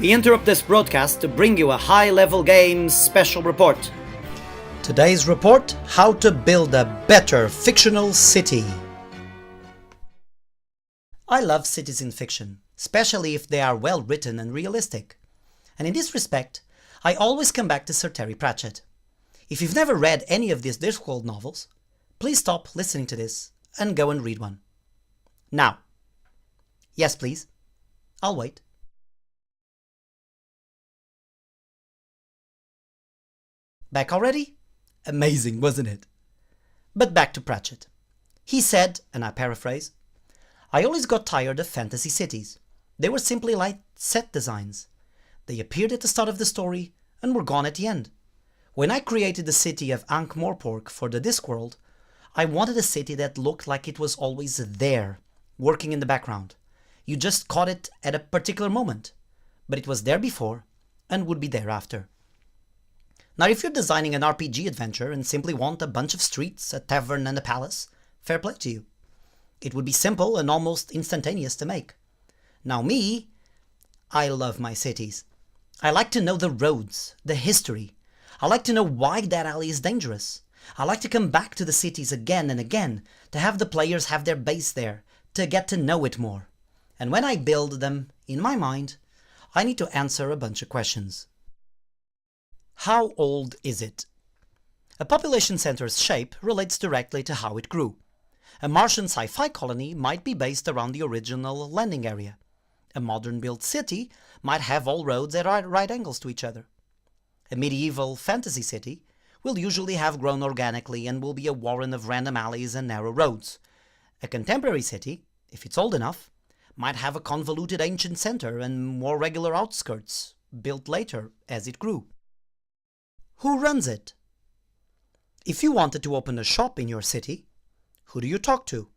We interrupt this broadcast to bring you a high-level games special report. Today's report: how to build a better fictional city. I love cities in fiction, especially if they are well written and realistic. And in this respect, I always come back to Sir Terry Pratchett. If you've never read any of these Discworld novels, please stop listening to this and go and read one. Now. Yes, please. I'll wait. Back already? Amazing, wasn't it? But back to Pratchett. He said, and I paraphrase, "I always got tired of fantasy cities. They were simply like set designs. They appeared at the start of the story and were gone at the end. When I created the city of Ankh-Morpork for the Discworld, I wanted a city that looked like it was always there, working in the background. You just caught it at a particular moment, but it was there before and would be there after." Now, if you're designing an RPG adventure and simply want a bunch of streets, a tavern and a palace, fair play to you. It would be simple and almost instantaneous to make. Now me, I love my cities. I like to know the roads, the history. I like to know why that alley is dangerous. I like to come back to the cities again and again, to have the players have their base there, to get to know it more. And when I build them, in my mind, I need to answer a bunch of questions. How old is it? A population center's shape relates directly to how it grew. A Martian sci-fi colony might be based around the original landing area. A modern-built city might have all roads at right angles to each other. A medieval fantasy city will usually have grown organically and will be a warren of random alleys and narrow roads. A contemporary city, if it's old enough, might have a convoluted ancient center and more regular outskirts, built later as it grew. Who runs it? If you wanted to open a shop in your city, who do you talk to?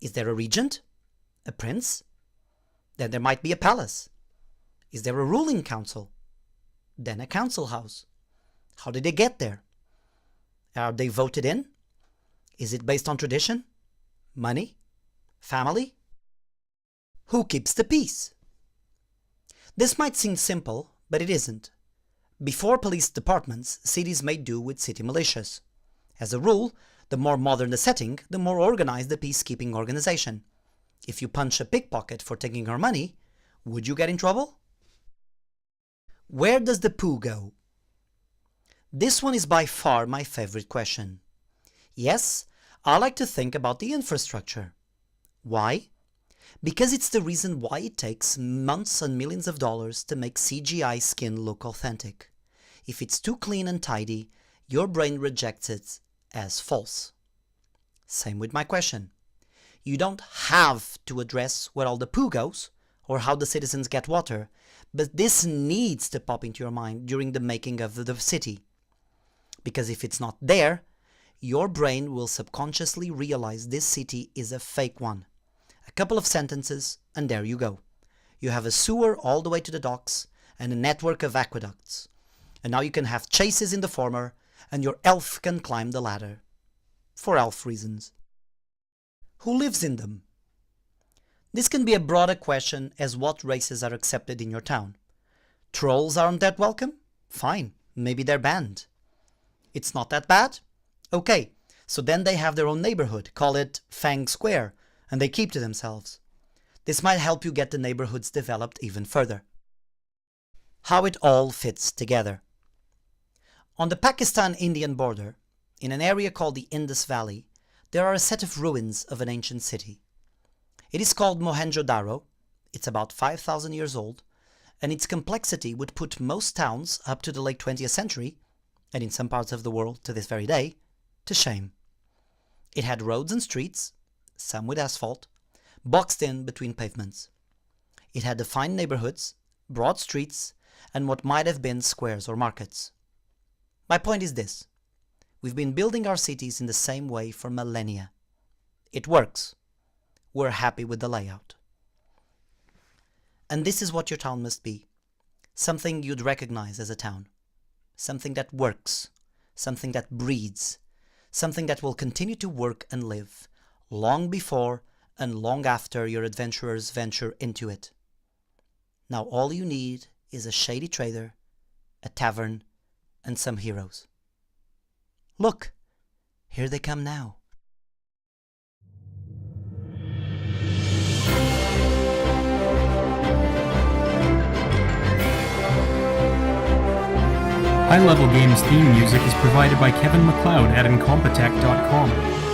Is there a regent? A prince? Then there might be a palace. Is there a ruling council? Then a council house. How did they get there? Are they voted in? Is it based on tradition? Money? Family? Who keeps the peace? This might seem simple, but it isn't. Before police departments, cities made do with city militias. As a rule, the more modern the setting, the more organized the peacekeeping organization. If you punch a pickpocket for taking her money, would you get in trouble? Where does the poo go? This one is by far my favorite question. Yes, I like to think about the infrastructure. Why? Because it's the reason why it takes months and millions of dollars to make CGI skin look authentic. If it's too clean and tidy, your brain rejects it as false. Same with my question. You don't have to address where all the poo goes or how the citizens get water, but this needs to pop into your mind during the making of the city. Because if it's not there, your brain will subconsciously realize this city is a fake one. A couple of sentences and there you go. You have a sewer all the way to the docks and a network of aqueducts. And now you can have chases in the former and your elf can climb the ladder. For elf reasons. Who lives in them? This can be a broader question as what races are accepted in your town. Trolls aren't that welcome? Fine, maybe they're banned. It's not that bad? Okay, so then they have their own neighborhood, call it Fang Square, and they keep to themselves. This might help you get the neighborhoods developed even further. How it all fits together. On the Pakistan-Indian border, in an area called the Indus Valley, there are a set of ruins of an ancient city. It is called Mohenjo-Daro, it's about 5,000 years old, and its complexity would put most towns up to the late 20th century, and in some parts of the world to this very day, to shame. It had roads and streets, some with asphalt, boxed in between pavements. It had defined neighborhoods, broad streets, and what might have been squares or markets. My point is this. We've been building our cities in the same way for millennia. It works. We're happy with the layout. And this is what your town must be. Something you'd recognize as a town. Something that works. Something that breeds. Something that will continue to work and live long before and long after your adventurers venture into it. Now all you need is a shady trader, a tavern, and some heroes. Look, here they come now. High Level Games theme music is provided by Kevin MacLeod at Incompetech.com.